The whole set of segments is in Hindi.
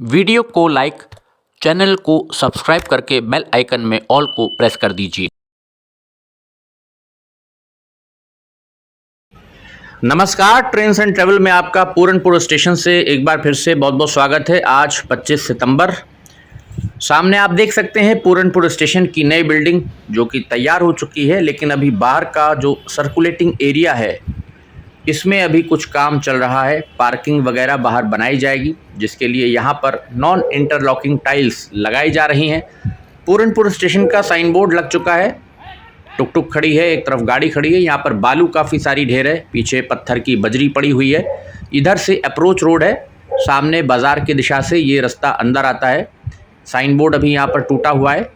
वीडियो को लाइक, चैनल को सब्सक्राइब करके बेल आइकन में ऑल को प्रेस कर दीजिए। नमस्कार, ट्रेन्स एंड ट्रेवल में आपका पूरनपुर स्टेशन से एक बार फिर से बहुत बहुत स्वागत है। आज 25 सितंबर, सामने आप देख सकते हैं पूरनपुर स्टेशन की नई बिल्डिंग जो कि तैयार हो चुकी है, लेकिन अभी बाहर का जो सर्कुलेटिंग एरिया है इसमें अभी कुछ काम चल रहा है। पार्किंग वगैरह बाहर बनाई जाएगी, जिसके लिए यहाँ पर नॉन इंटरलॉकिंग टाइल्स लगाई जा रही हैं। पूरनपुर स्टेशन का साइन बोर्ड लग चुका है, टुक टुक खड़ी है, एक तरफ गाड़ी खड़ी है। यहाँ पर बालू काफ़ी सारी ढेर है, पीछे पत्थर की बजरी पड़ी हुई है। इधर से अप्रोच रोड है, सामने बाज़ार की दिशा से ये रास्ता अंदर आता है। साइन बोर्ड अभी यहाँ पर टूटा हुआ है,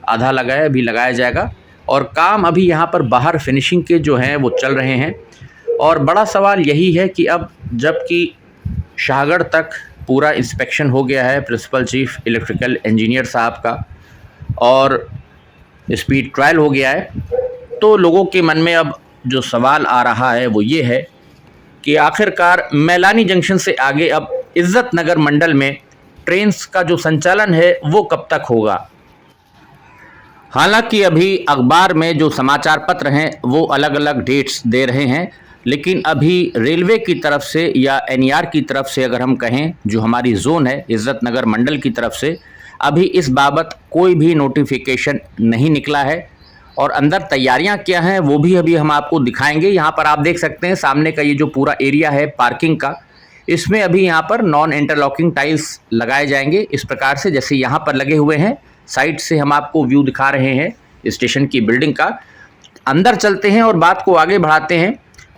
आधा लगा है, अभी लगाया जाएगा। और काम अभी यहाँ पर बाहर फिनिशिंग के जो हैं वो चल रहे हैं। और बड़ा सवाल यही है कि अब जबकि शाहगढ़ तक पूरा इंस्पेक्शन हो गया है प्रिंसिपल चीफ इलेक्ट्रिकल इंजीनियर साहब का, और स्पीड ट्रायल हो गया है, तो लोगों के मन में अब जो सवाल आ रहा है वो ये है कि आखिरकार मैलानी जंक्शन से आगे अब इज्जत नगर मंडल में ट्रेन्स का जो संचालन है वो कब तक होगा। हालांकि अभी अखबार में जो समाचार पत्र हैं वो अलग अलग डेट्स दे रहे हैं, लेकिन अभी रेलवे की तरफ से या एनईआर की तरफ से अगर हम कहें, जो हमारी जोन है इज्जत नगर मंडल की तरफ से, अभी इस बाबत कोई भी नोटिफिकेशन नहीं निकला है। और अंदर तैयारियां क्या हैं वो भी अभी हम आपको दिखाएंगे। यहाँ पर आप देख सकते हैं सामने का ये जो पूरा एरिया है पार्किंग का, इसमें अभी यहाँ पर नॉन इंटरलॉकिंग टाइल्स लगाए जाएंगे, इस प्रकार से जैसे यहाँ पर लगे हुए हैं। साइड से हम आपको व्यू दिखा रहे हैं स्टेशन की बिल्डिंग का। अंदर चलते हैं और बात को आगे बढ़ाते हैं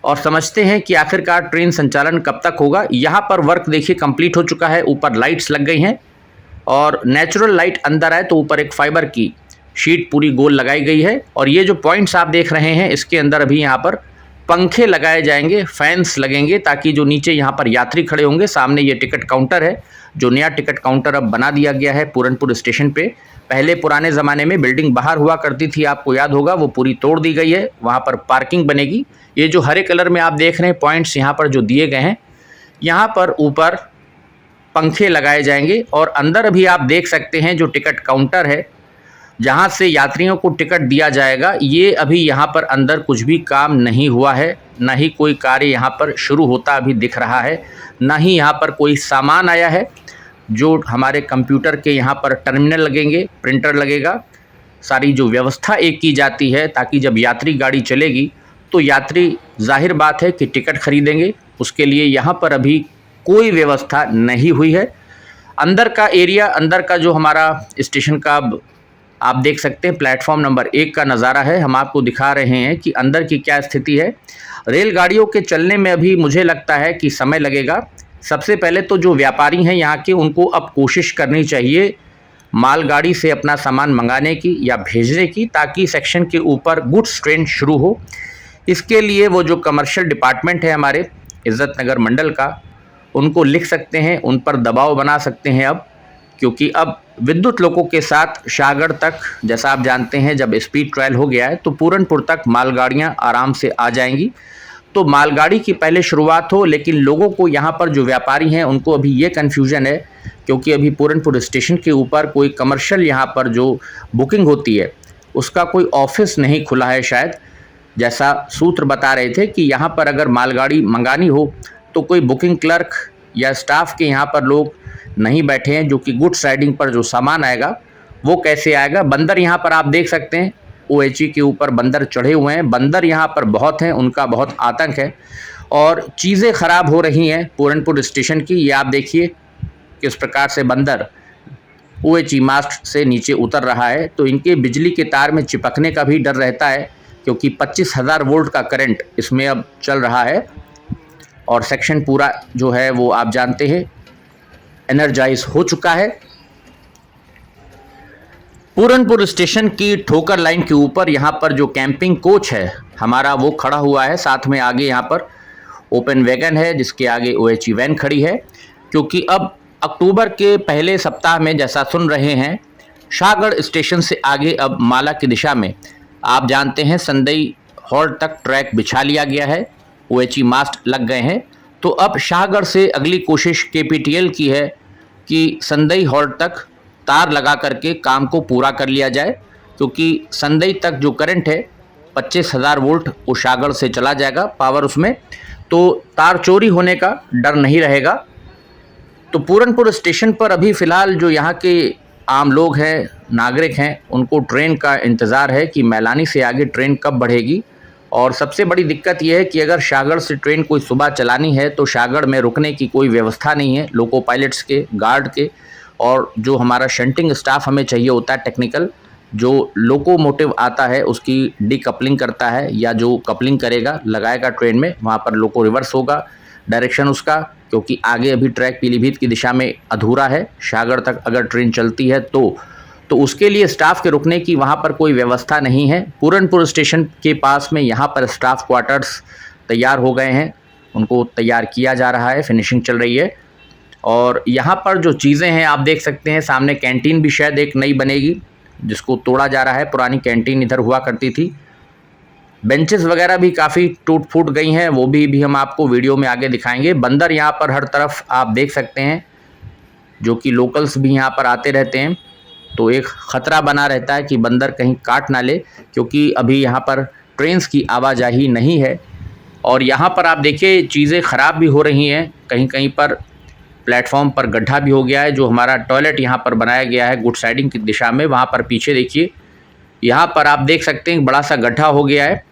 और समझते हैं कि आखिरकार ट्रेन संचालन कब तक होगा। यहाँ पर वर्क देखिए कंप्लीट हो चुका है, ऊपर लाइट्स लग गई हैं और नेचुरल लाइट अंदर आए तो ऊपर एक फाइबर की शीट पूरी गोल लगाई गई है। और ये जो पॉइंट्स आप देख रहे हैं इसके अंदर अभी यहाँ पर पंखे लगाए जाएंगे, फैंस लगेंगे, ताकि जो नीचे यहाँ पर यात्री खड़े होंगे, सामने ये टिकट काउंटर है, जो नया टिकट काउंटर अब बना दिया गया है पूरनपुर स्टेशन पे। पहले पुराने ज़माने में बिल्डिंग बाहर हुआ करती थी, आपको याद होगा, वो पूरी तोड़ दी गई है, वहाँ पर पार्किंग बनेगी। ये जो हरे कलर में आप देख रहे हैं पॉइंट्स यहाँ पर जो दिए गए हैं, यहाँ पर ऊपर पंखे लगाए जाएंगे। और अंदर अभी आप देख सकते हैं जो टिकट काउंटर है जहाँ से यात्रियों को टिकट दिया जाएगा, ये अभी यहाँ पर अंदर कुछ भी काम नहीं हुआ है, ना ही कोई कार्य यहाँ पर शुरू होता अभी दिख रहा है, ना ही यहाँ पर कोई सामान आया है। जो हमारे कंप्यूटर के यहाँ पर टर्मिनल लगेंगे, प्रिंटर लगेगा, सारी जो व्यवस्था एक की जाती है ताकि जब यात्री गाड़ी चलेगी तो यात्री जाहिर बात है कि टिकट खरीदेंगे, उसके लिए यहाँ पर अभी कोई व्यवस्था नहीं हुई है। अंदर का एरिया, अंदर का जो हमारा स्टेशन का आप देख सकते हैं प्लेटफॉर्म नंबर 1 का नज़ारा है, हम आपको दिखा रहे हैं कि अंदर की क्या स्थिति है। रेलगाड़ियों के चलने में अभी मुझे लगता है कि समय लगेगा। सबसे पहले तो जो व्यापारी हैं यहाँ के, उनको अब कोशिश करनी चाहिए मालगाड़ी से अपना सामान मंगाने की या भेजने की, ताकि सेक्शन के ऊपर गुड्स ट्रेन शुरू हो। इसके लिए वो जो कमर्शियल डिपार्टमेंट है हमारे इज्जत नगर मंडल का, उनको लिख सकते हैं, उन पर दबाव बना सकते हैं अब, क्योंकि अब विद्युत लोकों के साथ शाहगढ़ तक, जैसा आप जानते हैं, जब स्पीड ट्रायल हो गया है तो पूरनपुर तक मालगाड़ियां आराम से आ जाएंगी। तो मालगाड़ी की पहले शुरुआत हो, लेकिन लोगों को यहाँ पर जो व्यापारी हैं उनको अभी ये कन्फ्यूज़न है, क्योंकि अभी पूरनपुर स्टेशन के ऊपर कोई कमर्शियल यहाँ पर जो बुकिंग होती है उसका कोई ऑफिस नहीं खुला है शायद। जैसा सूत्र बता रहे थे कि यहाँ पर अगर मालगाड़ी मंगानी हो तो कोई बुकिंग क्लर्क या स्टाफ के यहाँ पर लोग नहीं बैठे हैं, जो कि गुड्स राइडिंग पर जो सामान आएगा वो कैसे आएगा। बंदर यहाँ पर आप देख सकते हैं, ओएचई के ऊपर बंदर चढ़े हुए हैं, बंदर यहाँ पर बहुत हैं, उनका बहुत आतंक है और चीज़ें ख़राब हो रही हैं पूरनपुर स्टेशन की। ये आप देखिए किस प्रकार से बंदर ओएचई मास्ट से नीचे उतर रहा है, तो इनके बिजली के तार में चिपकने का भी डर रहता है, क्योंकि 25,000 वोल्ट का करंट इसमें अब चल रहा है। और सेक्शन पूरा जो है वो आप जानते हैं एनर्जाइज हो चुका है। पूरनपुर स्टेशन की ठोकर लाइन के ऊपर यहाँ पर जो कैंपिंग कोच है हमारा वो खड़ा हुआ है, साथ में आगे यहाँ पर ओपन वैगन है, जिसके आगे ओएचई वैन खड़ी है। क्योंकि अब अक्टूबर के पहले सप्ताह में, जैसा सुन रहे हैं, शाहगढ़ स्टेशन से आगे अब माला की दिशा में आप जानते हैं संदई हॉल्ट तक ट्रैक बिछा लिया गया है, ओएचई मास्ट लग गए हैं। तो अब शाहगढ़ से अगली कोशिश केपीटीएल की है कि संदई हॉल्ट तक तार लगा करके काम को पूरा कर लिया जाए, क्योंकि संदई तक जो करंट है 25,000 वोल्ट उशागढ़ से चला जाएगा पावर उसमें, तो तार चोरी होने का डर नहीं रहेगा। तो पूरनपुर स्टेशन पर अभी फ़िलहाल जो यहाँ के आम लोग हैं, नागरिक हैं, उनको ट्रेन का इंतज़ार है कि मैलानी से आगे ट्रेन कब बढ़ेगी। और सबसे बड़ी दिक्कत यह है कि अगर शाहगढ़ से ट्रेन कोई सुबह चलानी है तो शाहगढ़ में रुकने की कोई व्यवस्था नहीं है लोको पायलट्स के, गार्ड के, और जो हमारा शंटिंग स्टाफ हमें चाहिए होता है टेक्निकल, जो लोकोमोटिव आता है उसकी डीकपलिंग करता है या जो कपलिंग करेगा लगाएगा ट्रेन में, वहाँ पर लोको रिवर्स होगा डायरेक्शन उसका, क्योंकि आगे अभी ट्रैक पीलीभीत की दिशा में अधूरा है। शाहगढ़ तक अगर ट्रेन चलती है तो उसके लिए स्टाफ के रुकने की वहाँ पर कोई व्यवस्था नहीं है। पूरनपुर स्टेशन के पास में यहाँ पर स्टाफ क्वार्टर्स तैयार हो गए हैं, उनको तैयार किया जा रहा है, फिनिशिंग चल रही है। और यहाँ पर जो चीज़ें हैं आप देख सकते हैं, सामने कैंटीन भी शायद एक नई बनेगी जिसको तोड़ा जा रहा है, पुरानी कैंटीन इधर हुआ करती थी। बेंचेस वगैरह भी काफ़ी टूट फूट गई हैं, वो भी हम आपको वीडियो में आगे दिखाएंगे। बंदर यहाँ पर हर तरफ आप देख सकते हैं, जो कि लोकल्स भी यहाँ पर आते रहते हैं, तो एक ख़तरा बना रहता है कि बंदर कहीं काट ना ले, क्योंकि अभी यहाँ पर ट्रेन्स की आवाजाही नहीं है। और यहाँ पर आप देखिए चीज़ें ख़राब भी हो रही हैं, कहीं कहीं पर प्लेटफॉर्म पर गड्ढा भी हो गया है। जो हमारा टॉयलेट यहाँ पर बनाया गया है गुड साइडिंग की दिशा में, वहाँ पर पीछे देखिए, यहाँ पर आप देख सकते हैं बड़ा सा गड्ढा हो गया है।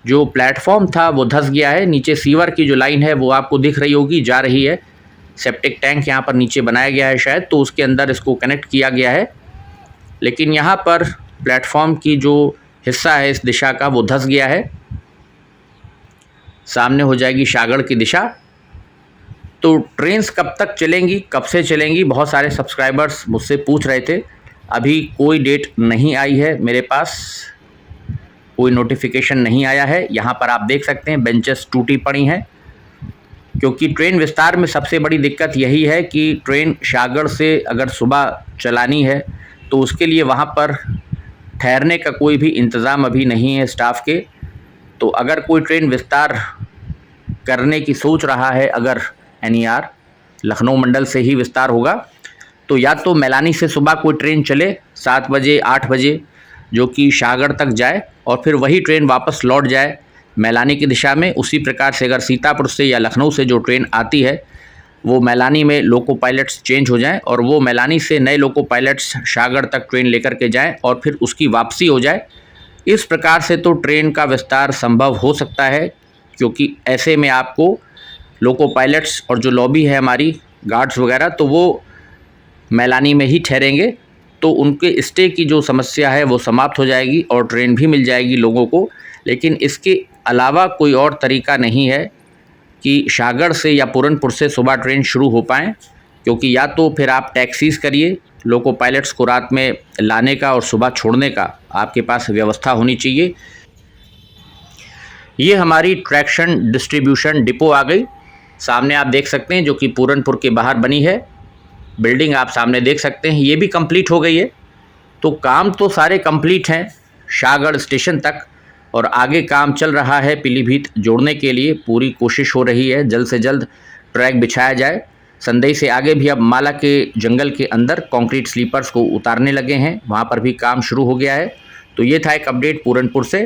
जो प्लेटफॉर्म था वो धंस गया है, नीचे सीवर की जो लाइन है वो आपको दिख रही होगी, जा रही है। सेप्टिक टैंक यहाँ पर नीचे बनाया गया है शायद, तो उसके अंदर इसको कनेक्ट किया गया है, लेकिन यहाँ पर प्लेटफॉर्म की जो हिस्सा है इस दिशा का वो धंस गया है। सामने हो जाएगी शाहगढ़ की दिशा। तो ट्रेन्स कब तक चलेंगी, कब से चलेंगी, बहुत सारे सब्सक्राइबर्स मुझसे पूछ रहे थे। अभी कोई डेट नहीं आई है मेरे पास, कोई नोटिफिकेशन नहीं आया है। यहाँ पर आप देख सकते हैं बेंचेस टूटी पड़ी हैं, क्योंकि ट्रेन विस्तार में सबसे बड़ी दिक्कत यही है कि ट्रेन शाहगढ़ से अगर सुबह चलानी है तो उसके लिए वहाँ पर ठहरने का कोई भी इंतज़ाम अभी नहीं है स्टाफ के। तो अगर कोई ट्रेन विस्तार करने की सोच रहा है, अगर एनईआर लखनऊ मंडल से ही विस्तार होगा, तो या तो मैलानी से सुबह कोई ट्रेन चले 7 बजे 8 बजे, जो कि शाहगढ़ तक जाए और फिर वही ट्रेन वापस लौट जाए मैलानी की दिशा में। उसी प्रकार से अगर सीतापुर से या लखनऊ से जो ट्रेन आती है वो मैलानी में लोको पायलट्स चेंज हो जाएं और वो मैलानी से नए लोको पायलट्स शाहगढ़ तक ट्रेन लेकर के जाएं और फिर उसकी वापसी हो जाए। इस प्रकार से तो ट्रेन का विस्तार संभव हो सकता है, क्योंकि ऐसे में आपको लोको पायलट्स और जो लॉबी है हमारी गार्ड्स वगैरह, तो वो मैलानी में ही ठहरेंगे, तो उनके स्टे की जो समस्या है वो समाप्त हो जाएगी और ट्रेन भी मिल जाएगी लोगों को। लेकिन इसके अलावा कोई और तरीका नहीं है कि शाहगढ़ से या पूरनपुर से सुबह ट्रेन शुरू हो पाएँ, क्योंकि या तो फिर आप टैक्सीज़ करिए, लोको पायलट्स को रात में लाने का और सुबह छोड़ने का आपके पास व्यवस्था होनी चाहिए। ये हमारी ट्रैक्शन डिस्ट्रीब्यूशन डिपो आ गई, सामने आप देख सकते हैं, जो कि पूरनपुर के बाहर बनी है। बिल्डिंग आप सामने देख सकते हैं, ये भी कंप्लीट हो गई है। तो काम तो सारे कंप्लीट हैं शाहगढ़ स्टेशन तक, और आगे काम चल रहा है पीलीभीत जोड़ने के लिए। पूरी कोशिश हो रही है जल्द से जल्द ट्रैक बिछाया जाए। संदई से आगे भी अब माला के जंगल के अंदर कंक्रीट स्लीपर्स को उतारने लगे हैं, वहाँ पर भी काम शुरू हो गया है। तो ये था एक अपडेट पूरनपुर से।